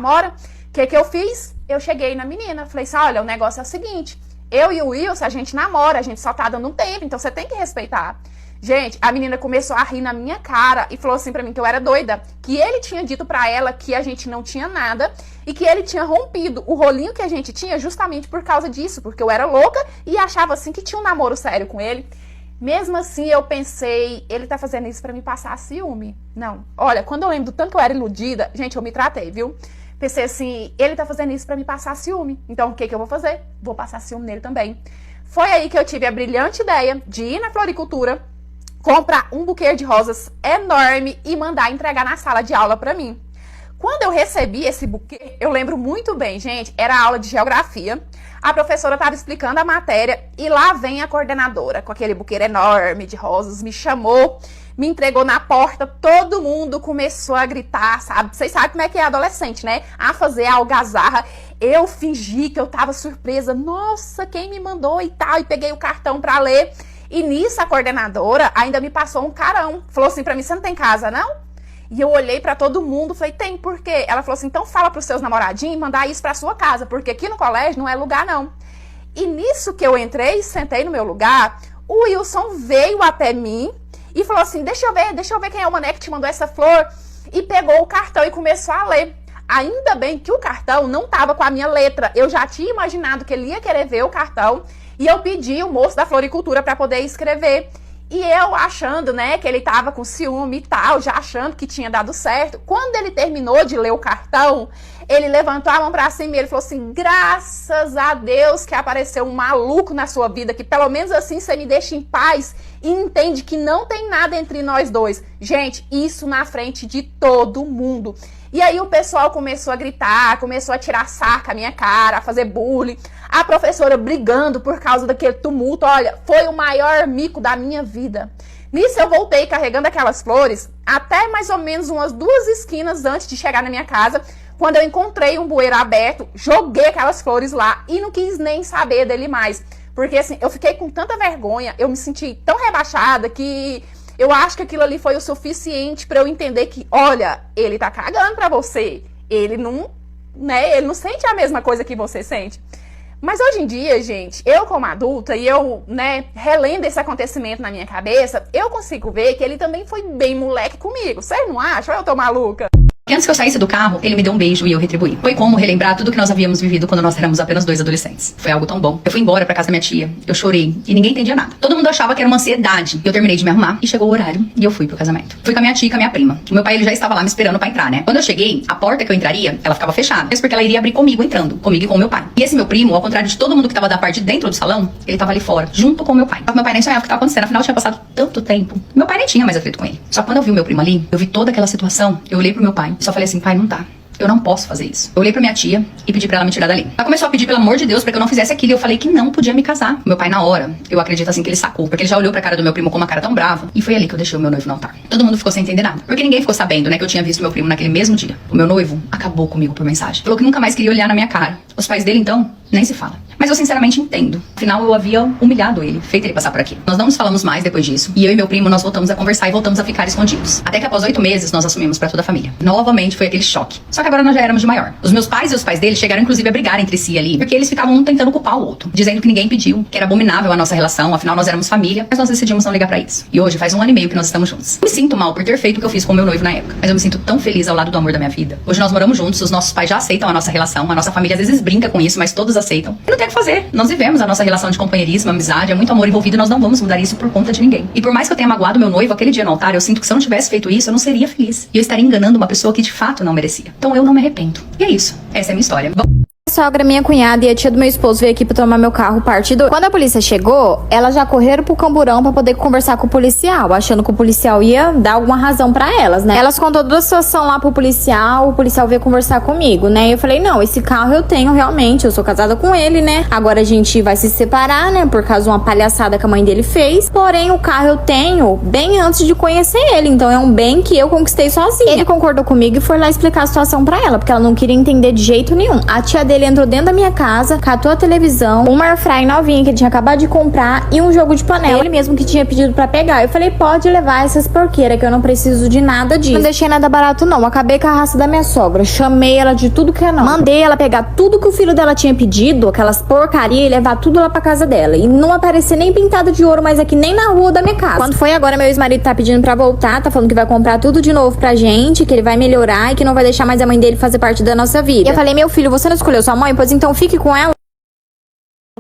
namora. O que eu fiz? Eu cheguei na menina, falei assim, olha, o negócio é o seguinte, eu e o Wilson, a gente namora, a gente só tá dando um tempo, então você tem que respeitar. Gente, a menina começou a rir na minha cara e falou assim pra mim que eu era doida, que ele tinha dito pra ela que a gente não tinha nada e que ele tinha rompido o rolinho que a gente tinha justamente por causa disso, porque eu era louca e achava assim que tinha um namoro sério com ele. Mesmo assim, eu pensei, ele tá fazendo isso pra me passar ciúme. Não, olha, quando eu lembro do tanto que eu era iludida, gente, eu me tratei, viu? Pensei assim, ele tá fazendo isso pra me passar ciúme. Então, o que eu vou fazer? Vou passar ciúme nele também. Foi aí que eu tive a brilhante ideia de ir na floricultura, comprar um buquê de rosas enorme e mandar entregar na sala de aula pra mim. Quando eu recebi esse buquê, eu lembro muito bem, gente, era aula de geografia. A professora estava explicando a matéria e lá vem a coordenadora com aquele buquê enorme de rosas, me chamou, me entregou na porta, todo mundo começou a gritar, sabe? Vocês sabem como é que é adolescente, né? A fazer a algazarra. Eu fingi que eu tava surpresa. Nossa, quem me mandou e tal? E peguei o cartão pra ler. E nisso a coordenadora ainda me passou um carão. Falou assim pra mim, você não tem casa, não? E eu olhei pra todo mundo, falei, tem, por quê? Ela falou assim, então fala pros seus namoradinhos mandar isso pra sua casa, porque aqui no colégio não é lugar, não. E nisso que eu entrei e sentei no meu lugar, o Wilson veio até mim e falou assim, deixa eu ver quem é o mané que te mandou essa flor. E pegou o cartão e começou a ler. Ainda bem que o cartão não tava com a minha letra. Eu já tinha imaginado que ele ia querer ver o cartão e eu pedi o moço da floricultura pra poder escrever. E eu achando, né, que ele tava com ciúme e tal, já achando que tinha dado certo. Quando ele terminou de ler o cartão, ele levantou a mão pra cima e ele falou assim, graças a Deus que apareceu um maluco na sua vida, que pelo menos assim você me deixa em paz e entende que não tem nada entre nós dois. Gente, isso na frente de todo mundo. E aí o pessoal começou a gritar, começou a tirar sarro com a minha cara, a fazer bullying. A professora brigando por causa daquele tumulto. Olha, foi o maior mico da minha vida. Nisso eu voltei carregando aquelas flores até mais ou menos umas 2 esquinas antes de chegar na minha casa. Quando eu encontrei um bueiro aberto, joguei aquelas flores lá e não quis nem saber dele mais. Porque assim, eu fiquei com tanta vergonha, eu me senti tão rebaixada que eu acho que aquilo ali foi o suficiente pra eu entender que, olha, ele tá cagando pra você. Ele não, né, ele não sente a mesma coisa que você sente. Mas hoje em dia, gente, eu como adulta e eu, né, relendo esse acontecimento na minha cabeça, eu consigo ver que ele também foi bem moleque comigo. Vocês não acham? Eu tô maluca? Antes que eu saísse do carro, ele me deu um beijo e eu retribuí. Foi como relembrar tudo que nós havíamos vivido quando nós éramos apenas 2 adolescentes. Foi algo tão bom. Eu fui embora pra casa da minha tia, eu chorei e ninguém entendia nada. Todo mundo achava que era uma ansiedade. Eu terminei de me arrumar e chegou o horário e eu fui pro casamento. Fui com a minha tia e com a minha prima. O meu pai, ele já estava lá me esperando pra entrar, né? Quando eu cheguei, a porta que eu entraria, ela ficava fechada. Mas porque ela iria abrir comigo entrando, comigo e com o meu pai. E esse meu primo, ao contrário de todo mundo que tava da parte de dentro do salão, ele tava ali fora, junto com o meu pai. Só que meu pai nem sonhava o que tava acontecendo, afinal tinha passado tanto tempo. Meu pai nem tinha mais atrito com ele. Só que quando eu vi o meu primo ali, eu vi toda aquela situação, eu olhei pro meu pai e só falei assim, pai, não tá. Eu não posso fazer isso. Eu olhei pra minha tia e pedi pra ela me tirar dali. Ela começou a pedir, pelo amor de Deus, pra que eu não fizesse aquilo. E eu falei que não podia me casar. Meu pai, na hora, eu acredito assim que ele sacou. Porque ele já olhou pra cara do meu primo com uma cara tão brava. E foi ali que eu deixei o meu noivo no altar. Todo mundo ficou sem entender nada. Porque ninguém ficou sabendo, né, que eu tinha visto meu primo naquele mesmo dia. O meu noivo acabou comigo por mensagem. Falou que nunca mais queria olhar na minha cara. Os pais dele, então, nem se fala. Mas eu sinceramente entendo. Afinal, eu havia humilhado ele, feito ele passar por aqui. Nós não nos falamos mais depois disso. E eu e meu primo, nós voltamos a conversar e voltamos a ficar escondidos. Até que após 8 meses, nós assumimos pra toda a família. Novamente foi aquele choque. Só que agora nós já éramos de maior. Os meus pais e os pais dele chegaram inclusive a brigar entre si ali. Porque eles ficavam um tentando culpar o outro. Dizendo que ninguém pediu, que era abominável a nossa relação. Afinal, nós éramos família. Mas nós decidimos não ligar pra isso. E hoje faz 1 ano e meio que nós estamos juntos. Me sinto mal por ter feito o que eu fiz com o meu noivo na época. Mas eu me sinto tão feliz ao lado do amor da minha vida. Hoje nós moramos juntos, os nossos pais já aceitam a nossa relação. A nossa família às vezes brinca com isso, mas todos aceitam. E não tem o que fazer. Nós vivemos a nossa relação de companheirismo, amizade, é muito amor envolvido e nós não vamos mudar isso por conta de ninguém. E por mais que eu tenha magoado meu noivo aquele dia no altar, eu sinto que se eu não tivesse feito isso, eu não seria feliz. E eu estaria enganando uma pessoa que de fato não merecia. Então eu não me arrependo. E é isso. Essa é a minha história. Sogra, minha cunhada e a tia do meu esposo veio aqui pra tomar meu carro, parte 2. Quando a polícia chegou, elas já correram pro camburão pra poder conversar com o policial, achando que o policial ia dar alguma razão pra elas, né? Elas contou toda a situação lá pro policial, o policial veio conversar comigo, né? E eu falei, não, esse carro eu tenho realmente, eu sou casada com ele, né? Agora a gente vai se separar, né? Por causa de uma palhaçada que a mãe dele fez. Porém, o carro eu tenho bem antes de conhecer ele, então é um bem que eu conquistei sozinha. Ele concordou comigo e foi lá explicar a situação pra ela, porque ela não queria entender de jeito nenhum. A tia dele ele entrou dentro da minha casa, catou a televisão, uma airfryer novinha que ele tinha acabado de comprar e um jogo de panela. Ele mesmo que tinha pedido pra pegar. Eu falei, pode levar essas porqueiras que eu não preciso de nada disso. Não deixei nada barato não, acabei com a raça da minha sogra. Chamei ela de tudo que é não. Mandei ela pegar tudo que o filho dela tinha pedido, aquelas porcaria, e levar tudo lá pra casa dela. E não aparecer nem pintada de ouro, mas aqui nem na rua da minha casa. Quando foi agora, meu ex-marido tá pedindo pra voltar, tá falando que vai comprar tudo de novo pra gente, que ele vai melhorar e que não vai deixar mais a mãe dele fazer parte da nossa vida. E eu falei, meu filho, você não escolheu sua mãe? Pois então fique com ela.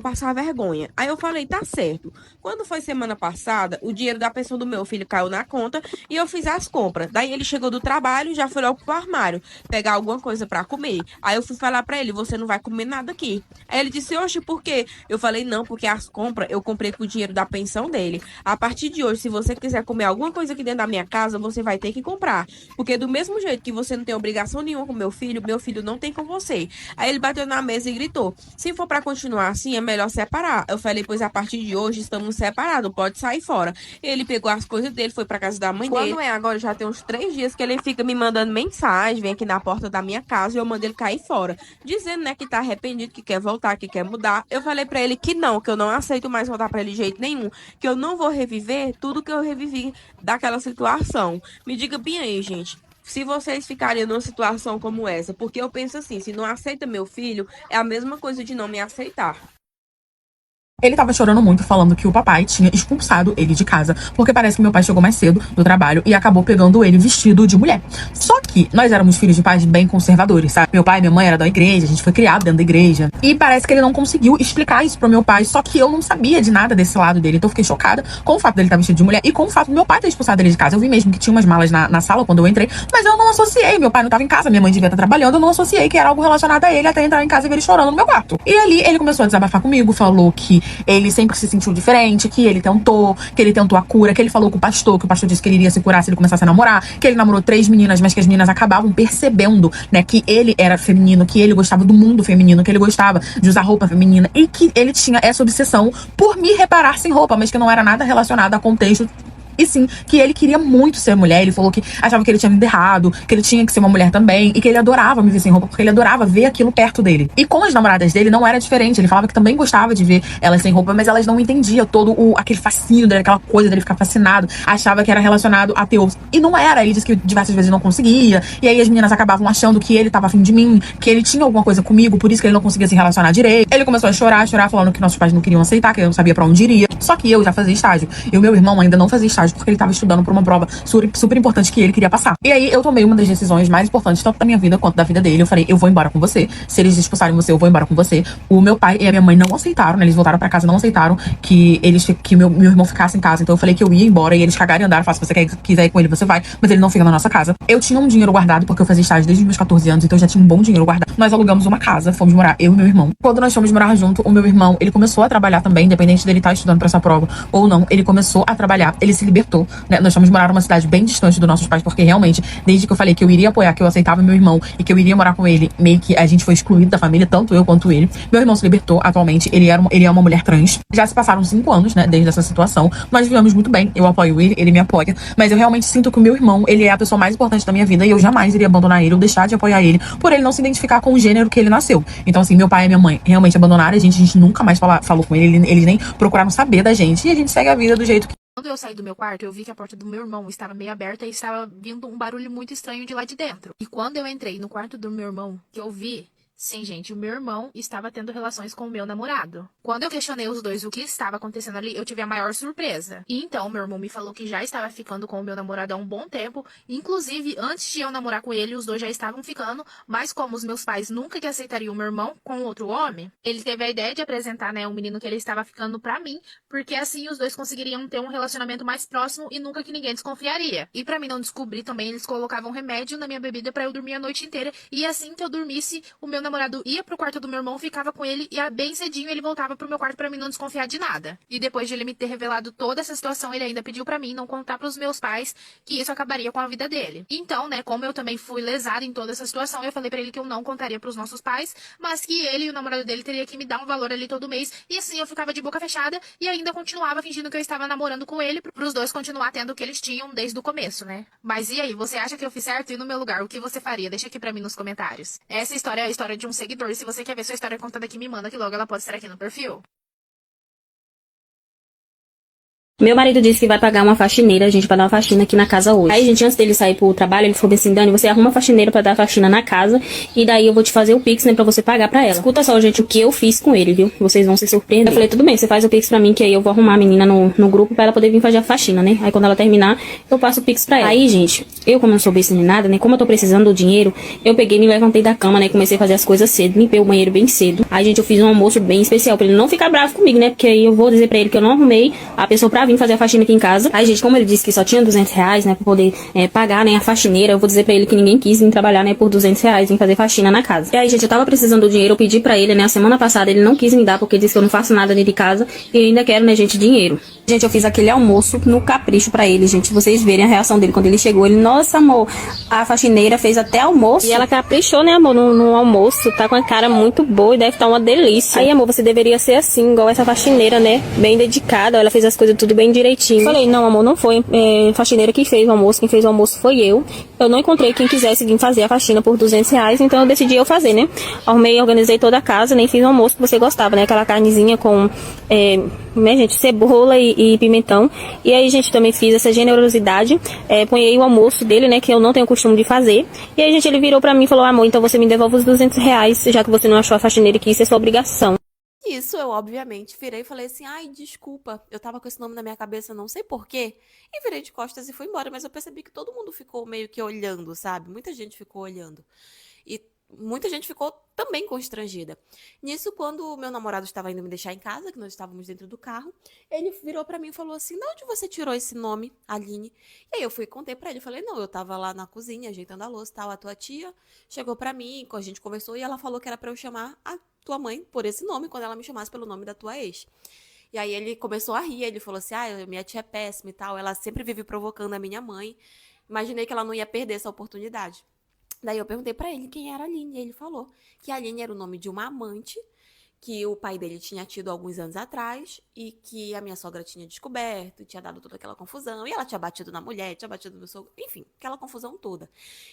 Passar vergonha. Aí eu falei, tá certo. Quando foi semana passada, o dinheiro da pensão do meu filho caiu na conta e eu fiz as compras. Daí ele chegou do trabalho e já foi logo pro armário pegar alguma coisa pra comer. Aí eu fui falar pra ele, você não vai comer nada aqui. Aí ele disse, oxe, por quê? Eu falei, não, porque as compras eu comprei com o dinheiro da pensão dele. A partir de hoje, se você quiser comer alguma coisa aqui dentro da minha casa, você vai ter que comprar. Porque do mesmo jeito que você não tem obrigação nenhuma com meu filho não tem com você. Aí ele bateu na mesa e gritou, se for pra continuar assim, é melhor separar. Eu falei, pois a partir de hoje estamos separados, pode sair fora. Ele pegou as coisas dele, foi pra casa da mãe dele. Quando é agora, já tem uns 3 dias que ele fica me mandando mensagem, vem aqui na porta da minha casa e eu mando ele cair fora. Dizendo, né, que tá arrependido, que quer voltar, que quer mudar. Eu falei pra ele que eu não aceito mais voltar pra ele de jeito nenhum. Que eu não vou reviver tudo que eu revivi daquela situação. Me diga bem aí, gente. Se vocês ficariam numa situação como essa, porque eu penso assim, se não aceita meu filho, é a mesma coisa de não me aceitar. Ele tava chorando muito, falando que o papai tinha expulsado ele de casa, porque parece que meu pai chegou mais cedo do trabalho e acabou pegando ele vestido de mulher. Só que nós éramos filhos de pais bem conservadores, sabe? Meu pai e minha mãe eram da igreja, a gente foi criado dentro da igreja. E parece que ele não conseguiu explicar isso pro meu pai, só que eu não sabia de nada desse lado dele. Então eu fiquei chocada com o fato dele estar vestido de mulher e com o fato do meu pai ter expulsado ele de casa. Eu vi mesmo que tinha umas malas na sala quando eu entrei, mas eu não associei. Meu pai não tava em casa, minha mãe devia estar trabalhando, eu não associei que era algo relacionado a ele até entrar em casa e ver ele chorando no meu quarto. E ali ele começou a desabafar comigo, falou que ele sempre se sentiu diferente, que ele tentou a cura, que ele falou com o pastor, que o pastor disse que ele iria se curar se ele começasse a namorar, que ele namorou 3 meninas, mas que as meninas acabavam percebendo, né, que ele era feminino, que ele gostava do mundo feminino, que ele gostava de usar roupa feminina e que ele tinha essa obsessão por me reparar sem roupa, mas que não era nada relacionado a contexto. E sim, que ele queria muito ser mulher. Ele falou que achava que ele tinha vindo errado, que ele tinha que ser uma mulher também, e que ele adorava me ver sem roupa, porque ele adorava ver aquilo perto dele. E com as namoradas dele não era diferente. Ele falava que também gostava de ver elas sem roupa, mas elas não entendiam todo aquele fascínio dele, aquela coisa dele ficar fascinado. Achava que era relacionado a teor. E não era. Ele disse que diversas vezes não conseguia. E aí as meninas acabavam achando que ele tava afim de mim, que ele tinha alguma coisa comigo, por isso que ele não conseguia se relacionar direito. Ele começou a chorar, falando que nossos pais não queriam aceitar, que ele não sabia pra onde iria. Só que eu já fazia estágio. E o meu irmão ainda não fazia estágio, porque ele tava estudando pra uma prova super importante que ele queria passar. E aí eu tomei uma das decisões mais importantes, tanto da minha vida quanto da vida dele. Eu falei, eu vou embora com você. Se eles expulsarem você, eu vou embora com você. O meu pai e a minha mãe não aceitaram, né? Eles voltaram pra casa, não aceitaram que meu irmão ficasse em casa. Então eu falei que eu ia embora e eles cagaram e andaram. Se você quiser ir com ele, você vai. Mas ele não fica na nossa casa. Eu tinha um dinheiro guardado, porque eu fazia estágio desde os meus 14 anos, então eu já tinha um bom dinheiro guardado. Nós alugamos uma casa, fomos morar, eu e meu irmão. Quando nós fomos morar junto, o meu irmão, ele começou a trabalhar também, independente dele estar estudando pra essa prova ou não. Ele começou a trabalhar, ele se libertou, né? Nós fomos morar numa cidade bem distante dos nossos pais, porque realmente, desde que eu falei que eu iria apoiar, que eu aceitava meu irmão e que eu iria morar com ele, meio que a gente foi excluído da família, tanto eu quanto ele. Meu irmão se libertou atualmente, ele é uma mulher trans. Já se passaram 5 anos, né, desde essa situação. Nós vivemos muito bem, eu apoio ele me apoia, mas eu realmente sinto que o meu irmão, ele é a pessoa mais importante da minha vida e eu jamais iria abandonar ele ou deixar de apoiar ele por ele não se identificar com o gênero que ele nasceu. Então assim, meu pai e minha mãe realmente abandonaram a gente nunca mais falou com ele, eles nem procuraram saber da gente e a gente segue a vida do jeito que... Quando eu saí do meu quarto, eu vi que a porta do meu irmão estava meio aberta e estava vindo um barulho muito estranho de lá de dentro. E quando eu entrei no quarto do meu irmão, que eu vi... Sim, gente, o meu irmão estava tendo relações com o meu namorado. Quando eu questionei os dois o que estava acontecendo ali, eu tive a maior surpresa. E então, meu irmão me falou que já estava ficando com o meu namorado há um bom tempo. Inclusive, antes de eu namorar com ele, os dois já estavam ficando. Mas como os meus pais nunca que aceitariam o meu irmão com outro homem, ele teve a ideia de apresentar, né, o menino que ele estava ficando pra mim. Porque assim os dois conseguiriam ter um relacionamento mais próximo e nunca que ninguém desconfiaria. E pra mim não descobrir também, eles colocavam remédio na minha bebida pra eu dormir a noite inteira. E assim que eu dormisse, o meu namorado ia pro quarto do meu irmão, ficava com ele e bem cedinho ele voltava pro meu quarto pra mim não desconfiar de nada. E depois de ele me ter revelado toda essa situação, ele ainda pediu pra mim não contar pros meus pais que isso acabaria com a vida dele. Então, né, como eu também fui lesada em toda essa situação, eu falei pra ele que eu não contaria pros nossos pais, mas que ele e o namorado dele teria que me dar um valor ali todo mês. E assim eu ficava de boca fechada e ainda continuava fingindo que eu estava namorando com ele, pros dois continuar tendo o que eles tinham desde o começo, né? Mas e aí, você acha que eu fiz certo? E no meu lugar, o que você faria? Deixa aqui pra mim nos comentários. Essa história é a história de de um seguidor. Se você quer ver sua história contada aqui, me manda que logo ela pode estar aqui no perfil. Meu marido disse que vai pagar uma faxineira, gente, pra dar uma faxina aqui na casa hoje. Aí, gente, antes dele sair pro trabalho, ele falou assim, Dani, você arruma uma faxineira pra dar faxina na casa, e daí eu vou te fazer o Pix, né, pra você pagar pra ela. Escuta só, gente, o que eu fiz com ele, viu? Vocês vão se surpreender. Eu falei, tudo bem, você faz o Pix pra mim, que aí eu vou arrumar a menina no grupo pra ela poder vir fazer a faxina, né? Aí, quando ela terminar, eu passo o Pix pra ela. Aí, gente, eu, como não sou besta nem nada, né, como eu tô precisando do dinheiro, eu peguei e me levantei da cama, né, comecei a fazer as coisas cedo, limpei o banheiro bem cedo. Aí, gente, eu fiz um almoço bem especial pra ele não ficar bravo comigo, né, porque aí eu vou dizer pra ele que eu não arrumei a pessoa pra vir fazer a faxina aqui em casa. Aí, gente, como ele disse que só tinha R$ 200, né, pra poder pagar, né, a faxineira, eu vou dizer pra ele que ninguém quis vir trabalhar, né, por R$ 200 em fazer faxina na casa. E aí, gente, eu tava precisando do dinheiro, eu pedi pra ele, né, a semana passada ele não quis me dar, porque disse que eu não faço nada dentro de casa, e eu ainda quero, né, gente, dinheiro. Gente, eu fiz aquele almoço no capricho pra ele, gente, vocês verem a reação dele quando ele chegou. Ele, nossa, amor, a faxineira fez até almoço. E ela caprichou, né, amor, no almoço, tá com a cara muito boa e deve estar uma delícia. Aí, amor, você deveria ser assim, igual essa faxineira, né, bem dedicada, ela fez as coisas tudo bem direitinho. Falei, não, amor, não foi faxineira que fez o almoço, quem fez o almoço foi eu. Eu não encontrei quem quisesse vir fazer a faxina por R$ 200, então eu decidi eu fazer, né. Arrumei, organizei toda a casa, nem fiz o almoço que você gostava, né, aquela carnezinha com, né, gente, cebola e pimentão. E aí, gente, também fiz essa generosidade, ponhei o almoço dele, né, que eu não tenho costume de fazer. E aí, gente, ele virou pra mim e falou, amor, então você me devolve os R$ 200, já que você não achou a faxineira que isso é sua obrigação. Isso, eu obviamente virei e falei assim, ai, desculpa, eu tava com esse nome na minha cabeça, não sei por quê, e virei de costas e fui embora, mas eu percebi que todo mundo ficou meio que olhando, sabe? Muita gente ficou olhando. E muita gente ficou também constrangida. Nisso, quando o meu namorado estava indo me deixar em casa, que nós estávamos dentro do carro, ele virou pra mim e falou assim, de onde você tirou esse nome, Aline? E aí eu fui e contei pra ele, falei, não, eu tava lá na cozinha, ajeitando a louça e tal, a tua tia chegou pra mim, a gente conversou e ela falou que era pra eu chamar a tua mãe por esse nome, quando ela me chamasse pelo nome da tua ex. E aí ele começou a rir, ele falou assim, minha tia é péssima e tal, ela sempre vive provocando a minha mãe. Imaginei que ela não ia perder essa oportunidade. Daí eu perguntei pra ele quem era a Aline, e ele falou que a Aline era o nome de uma amante que o pai dele tinha tido alguns anos atrás e que a minha sogra tinha descoberto, tinha dado toda aquela confusão, e ela tinha batido na mulher, tinha batido no sogro, enfim, aquela confusão toda.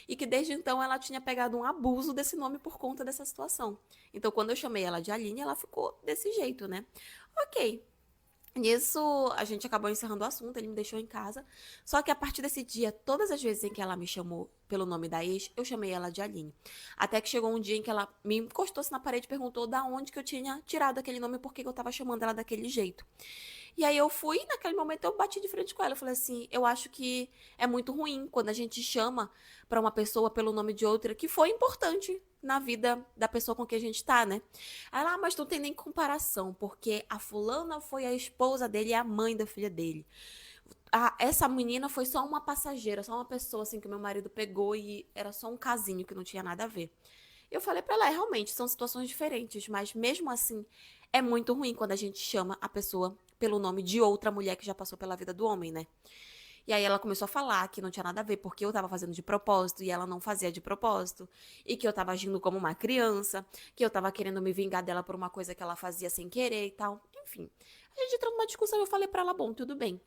E que desde então ela tinha pegado um abuso desse nome por conta dessa situação. Então, quando eu chamei ela de Aline, ela ficou desse jeito, né? Ok. Nisso, a gente acabou encerrando o assunto, ele me deixou em casa. Só que a partir desse dia, todas as vezes em que ela me chamou pelo nome da ex, eu chamei ela de Aline. Até que chegou um dia em que ela me encostou-se na parede e perguntou da onde que eu tinha tirado aquele nome e por que eu tava chamando ela daquele jeito. E aí eu fui, naquele momento eu bati de frente com ela. Eu falei assim, eu acho que é muito ruim quando a gente chama pra uma pessoa pelo nome de outra que foi importante na vida da pessoa com quem a gente tá, né? Aí ela, mas não tem nem comparação, porque a fulana foi a esposa dele e a mãe da filha dele. Essa menina foi só uma passageira, só uma pessoa assim que meu marido pegou e era só um casinho que não tinha nada a ver. Eu falei pra ela, realmente, são situações diferentes, mas mesmo assim é muito ruim quando a gente chama a pessoa pelo nome de outra mulher que já passou pela vida do homem, né? E aí ela começou a falar que não tinha nada a ver, porque eu tava fazendo de propósito e ela não fazia de propósito, e que eu tava agindo como uma criança, que eu tava querendo me vingar dela por uma coisa que ela fazia sem querer e tal. Enfim, a gente entrou numa discussão e eu falei pra ela, bom, tudo bem,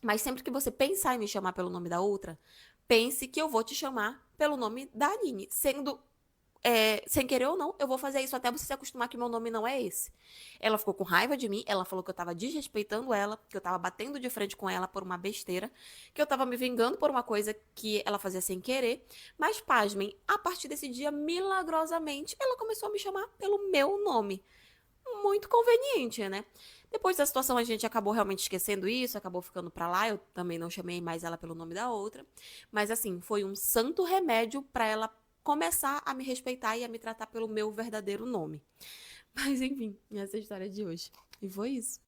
mas sempre que você pensar em me chamar pelo nome da outra, pense que eu vou te chamar pelo nome da Aline, sendo sem querer ou não, eu vou fazer isso até você se acostumar que meu nome não é esse. Ela ficou com raiva de mim, ela falou que eu tava desrespeitando ela, que eu tava batendo de frente com ela por uma besteira, que eu tava me vingando por uma coisa que ela fazia sem querer, mas pasmem, a partir desse dia, milagrosamente, ela começou a me chamar pelo meu nome. Muito conveniente, né? Depois da situação, a gente acabou realmente esquecendo isso, acabou ficando pra lá, eu também não chamei mais ela pelo nome da outra, mas assim, foi um santo remédio pra ela começar a me respeitar e a me tratar pelo meu verdadeiro nome. Mas enfim, essa é a história de hoje. E foi isso.